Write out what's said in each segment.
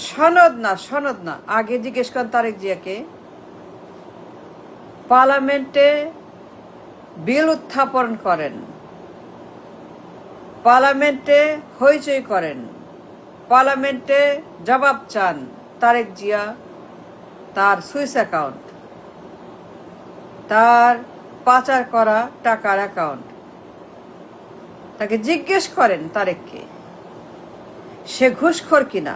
সনদ না, আগে জিজ্ঞেস করেন তারেক জিয়াকে। পার্লামেন্টে বিল উত্থাপন করেন, পার্লামেন্টে হইচই করেন, পার্লামেন্টে জবাব চান তারেক জিয়া, তার সুইস অ্যাকাউন্ট, তার পাচার করা টাকার অ্যাকাউন্ট। তাকে জিজ্ঞেস করেন তারেককে সে ঘুষখোর কিনা,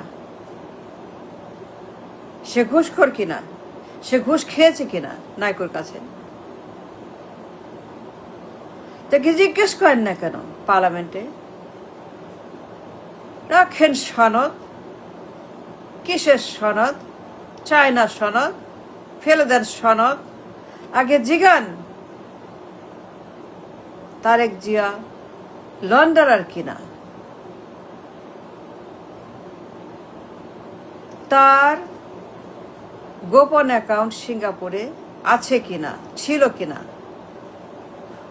সে ঘুষখোর কিনা, সে ঘুষ খেয়েছে কিনা নাইকোর কাছে। তাকে জিজ্ঞেস করেন না কেন পার্লামেন্টে? রাখেন সনদ, কিসের সনদ? চায়না সনদ, ফেলে দেন সনদ। আগে জিগান তারেক জিয়া লন্ডারার কিনা, তার গোপন অ্যাকাউন্ট সিঙ্গাপুরে আছে কিনা, ছিল কিনা।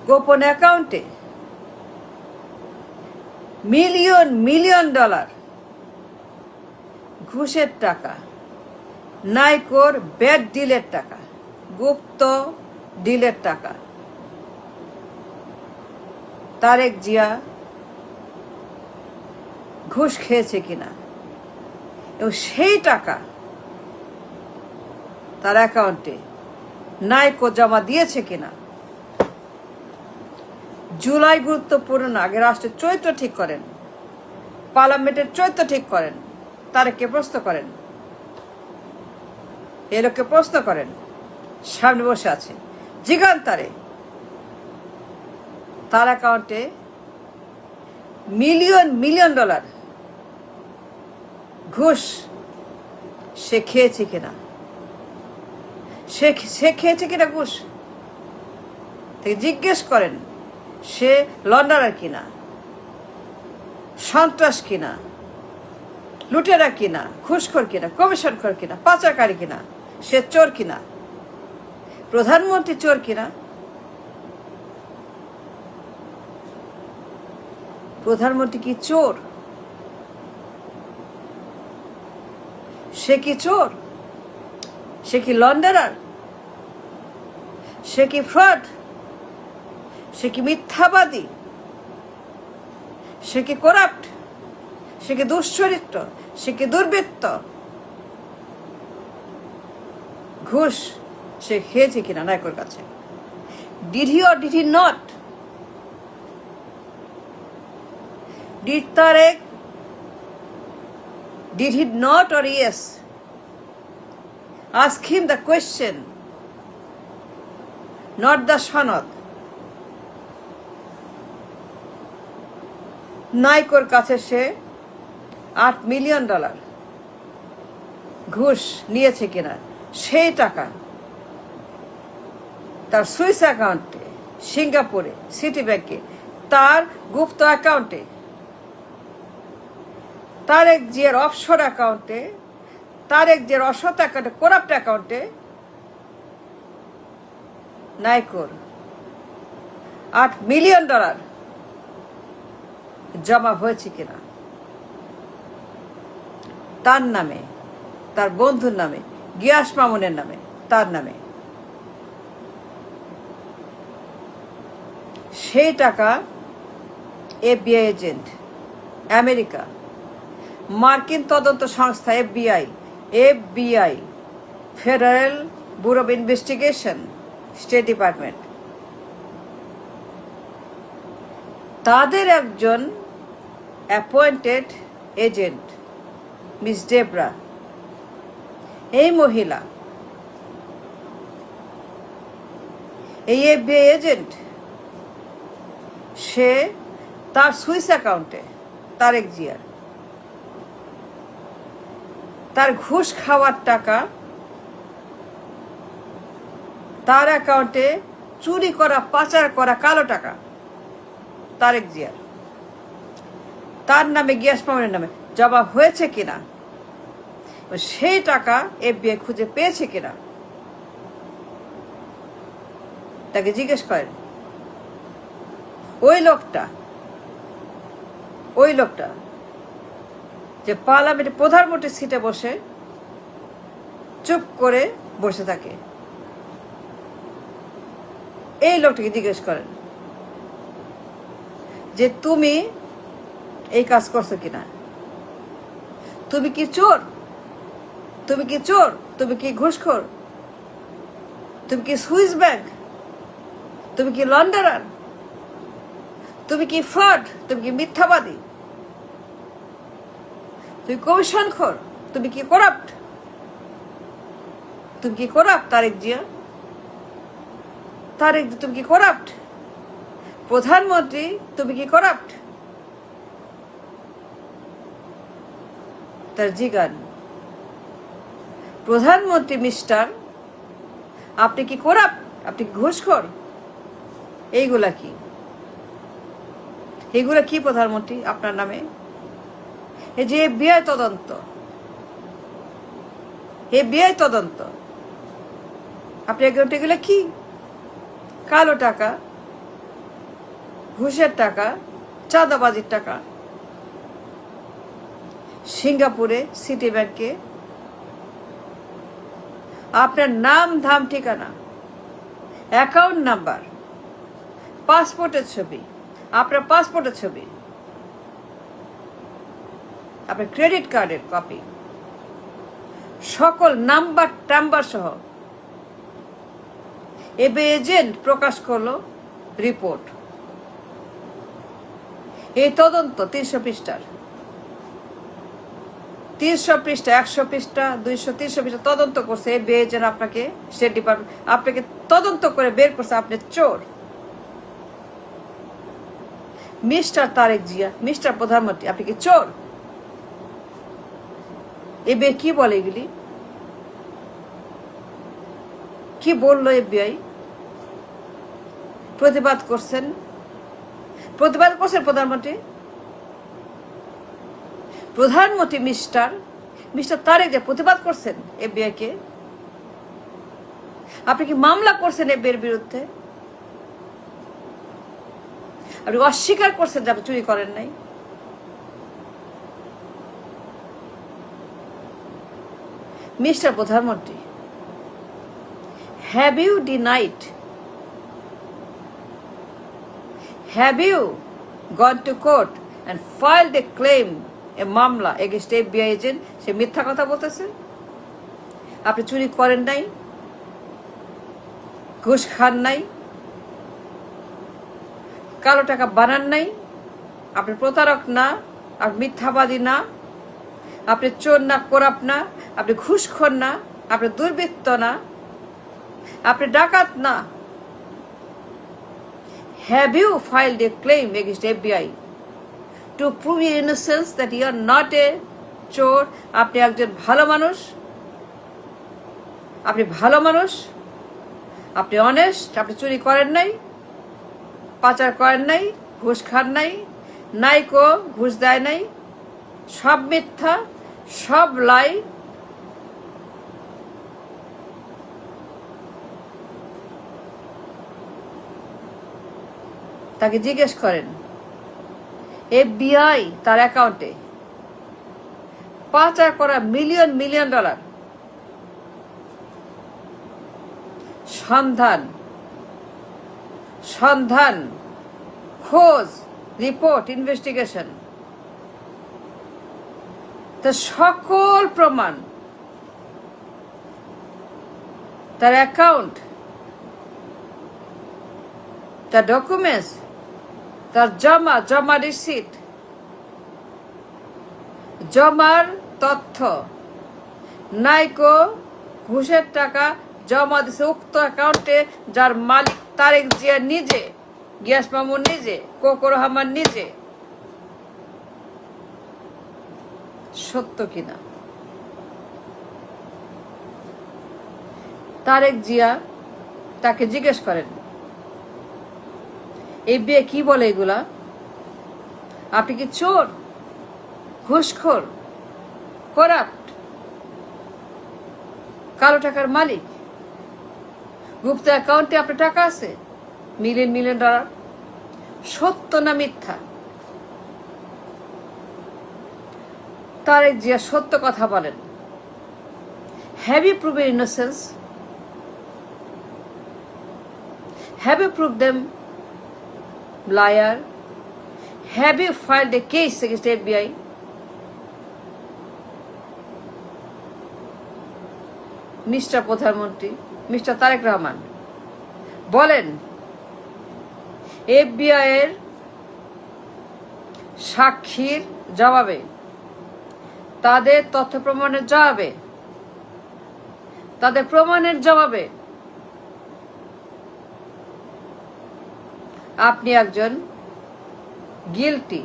গোপন অ্যাকাউন্টে মিলিয়ন মিলিয়ন ডলার ঘুষের টাকা, নাইকোর ব্যাড ডিলের টাকা, গুপ্ত ডিলের টাকা তারেক জিয়া ঘুষ খেয়েছে কিনা, এবং সেই টাকা তার অ্যাকাউন্টে নাইকো জমা দিয়েছে কিনা। জুলাই গুরুত্বপূর্ণ না, আগে রাষ্ট্রের চরিত্র ঠিক করেন, পার্লামেন্টের চরিত্র ঠিক করেন, তারেককে প্রশ্ন করেন, এ লোককে প্রশ্ন করেন, সামনে বসে আছে, জিগান তারে তার অ্যাকাউন্টে মিলিয়ন মিলিয়ন ডলার ঘুষ সে খেয়েছে কিনা, সে খেয়েছে কিনা ঘুষ। তাকে জিজ্ঞেস করেন সে লন্ডারার কিনা, সন্ত্রাস কিনা, লুটেরা কিনা, ঘুষখোর কিনা, কমিশনখোর কিনা, পাচারকারী কিনা, সে চোর কিনা, প্রধানমন্ত্রী চোর কিনা। প্রধানমন্ত্রী কি চোর? সে কি চোর? সে কি লন্ডারার? সে কি ফ্রড? সে কি মিথ্যাবাদী? সে কি করাপ্ট? সে কি দুশ্চরিত্র? সে কি দুর্বৃত্ত? ঘুষ সে খেয়েছে কিনা নায়কের কাছে? Did he or did he not? Did Tarique, did he not or yes? Ask him the question, not the সনদ। নাইকোর কাছে সে $8 মিলিয়ন ঘুষ নিয়েছে কিনা, সেই টাকা তার সুইস অ্যাকাউন্টে, সিঙ্গাপুরে সিটি ব্যাংকে, তার গুপ্ত অ্যাকাউন্টে, তারেক জিয়ার অফশোর অ্যাকাউন্টে, তারেক জিয়ার অসৎ অ্যাকাউন্টে, করাপ্ট অ্যাকাউন্টে নাইকোর $8 মিলিয়ন জমা হয়েছে কিনা, তার নামে, তার বন্ধুর নামে, গিয়াস মামুনের নামে, তার নামে। সেই টাকা এফবিআই এজেন্ট, আমেরিকা, মার্কিন তদন্ত সংস্থা FBI, federal bureau of investigation, state department, তাদের একজন অ্যাপয়েন্টেড এজেন্ট মিস ডেবরা, এই মহিলা, এই এফবিআই এজেন্ট, সে তার সুইস অ্যাকাউন্টে তারেক জিয়ার তার ঘুষ খাওয়ার টাকা তার অ্যাকাউন্টে চুরি করা, পাচার করা কালো টাকা তারেক জিয়ার, তার নামে, গিয়াস মামুনের নামে জমা হয়েছে কিনা, সেই টাকা এফবিআই খুঁজে পেয়েছে কিনা, তাকে জিজ্ঞেস করেন। ওই লোকটা যে পার্লামেন্টে প্রধানমন্ত্রীর সিটে বসে চুপ করে বসে থাকে। এই লোকটাকে জিজ্ঞেস করেন যে তুমি এই কাজ করছো কিনা, তুমি কি চোর, তুমি কি চোর, তুমি কি ঘুষখোর, তুমি কি সুইস ব্যাংক, তুমি কি লন্ডারার, তুমি কি ফ্রড, তুমি কি মিথ্যাবাদী, তুমি কমিশনখোর, তুমি কি করাপ্ট, তুমি কি করাপ্ট তারেক জিয়া, তারেক তুমি কি করাপ্ট, প্রধানমন্ত্রী তুমি কি করাপ্ট? তার জিগান প্রধানমন্ত্রী মিস্টার আপনি কি করাপ্ট, আপনি কি ঘুষখোর? এইগুলা কি, এগুলা কি প্রধানমন্ত্রী আপনার নামে? এই যে এফবিআই তদন্ত, এফবিআই তদন্ত, আপনি এগুলো কি? কালো টাকা, ঘুষের টাকা, চাঁদাবাজির টাকা, সিঙ্গাপুরে সিটি ব্যাংকে আপনার নাম ধাম ঠিকানা, অ্যাকাউন্ট নাম্বার, পাসপোর্টের ছবি, আপনার পাসপোর্টের ছবি, আপনার ক্রেডিট কার্ডের কপি, সকল নাম্বার টাম্বার সহ এবে এজেন্ট প্রকাশ করলো রিপোর্ট। এই তদন্ত 300 পৃষ্ঠার, 300 পৃষ্ঠা, 100 পৃষ্ঠা, 200, 300 পৃষ্ঠা তদন্ত করছে এবে এজেন্ট আপনাকে, স্টেট ডিপার্টমেন্ট আপনাকে তদন্ত করে বের করছে আপনি চোর। মিস্টার তারেক জিয়া, মিস্টার প্রধানমন্ত্রী আপনি কি চোর? এবে কি বলে এগুলি? কি বললো এফবিআই? প্রতিবাদ করছেন, প্রতিবাদ করছেন প্রধানমন্ত্রী, প্রধানমন্ত্রী মিস্টার তারেক জিয়া প্রতিবাদ করছেন এফবিআই কে। আপনি কি মামলা করছেন এফবিআই এর বিরুদ্ধে? আপনি অস্বীকার করছেন যে আপনি চুরি করেন নাই। মিস্টার প্রধানমন্ত্রী, have you denied, have you gone to court and filed a claim, a মামলা against FBI agent? সে মিথ্যা কথা বলতেছে, আপনি চুরি করেন নাই, ঘুষ খান নাই, কালো টাকা বানান নাই, আপনি প্রতারক না, আপনি মিথ্যাবাদী না, আপনি চোর না, করাপ্ট না, আপনি ঘুষখোর না, আপনি দুর্বৃত্ত না, আপনি ডাকাত না। Have you filed a claim against FBI to prove your innocence, that you are not a চোর? আপনি একজন ভালো মানুষ, আপনি ভালো মানুষ, আপনি অনেস্ট, আপনি চুরি করেন নাই, পাচার করেন নাই, ঘুষ খান নাই, নাইকো ঘুষ দেয় নাই, সব মিথ্যা, সব লাই। তাকে জিজ্ঞেস করেন এফবিআই তার অ্যাকাউন্টে পাচার করা মিলিয়ন মিলিয়ন ডলার সন্ধান, খোঁজ, রিপোর্ট, ইনভেস্টিগেশন, তার সকল প্রমাণ, তার অ্যাকাউন্ট, তার ডকুমেন্টস, তার জমা রিসিট, জমার তথ্য, নাইকো ঘুষের টাকা জমা দিছে উক্ত অ্যাকাউন্টে, যার মালিক তারেক জিয়া নিজে, গিয়াস মামুন নিজে, কোকো রহমান নিজে। সত্য কিনা? তারেক জিয়া তাকে জিজ্ঞেস করেন এই বিয়ে কি বলে এগুলা? আপনি কি চোর, ঘুষখোর, করাপ্ট, কালো টাকার মালিক? গুপ্ত অ্যাকাউন্টে আপনার টাকা আছে মিলিয়ন মিলিয়ন ডলার, সত্য না মিথ্যা? তারেক জিয়া সত্য কথা বলেন। Have you prove innocence? Have you prove them liar? Have you filed a case against FBI? Mister প্রধানমন্ত্রী, মিস্টার তারেক রহমান, বলেন FBI এর সাক্ষীর জবাবে, তাদের তথ্য প্রমাণের জবাবে, তাদের প্রমাণের জবাবে আপনি একজন গিলটি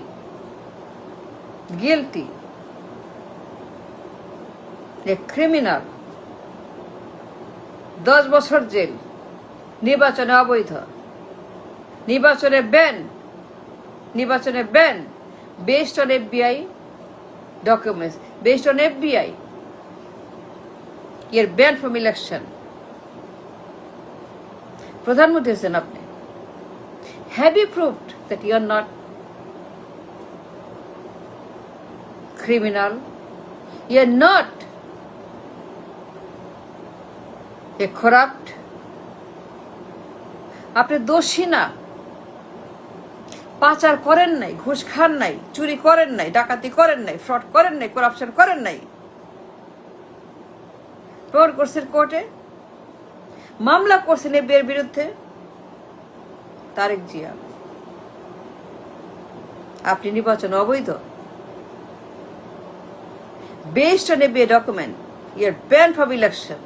ক্রিমিনাল, 10 বছর জেল, নির্বাচনে অবৈধ, নির্বাচনে ban based on FBI documents, based on FBI, you're banned from election. প্রধানমন্ত্রী হচ্ছেন আপনি। Have you proved that you are not criminal? You are not a corrupt? আপনি দোষী না, পাচার করেন নাই, ঘুষ খান নাই, চুরি করেন নাই, ডাকাতি করেন নাই, ফ্রড করেন নাই, করাপশন করেন নাই। প্রমাণ করছেন কোর্টে, মামলা করছেন FBI এর বিরুদ্ধে। তারেক জিয়া, আপনি নির্বাচন অবৈধ, based on FBI document, you are banned from election.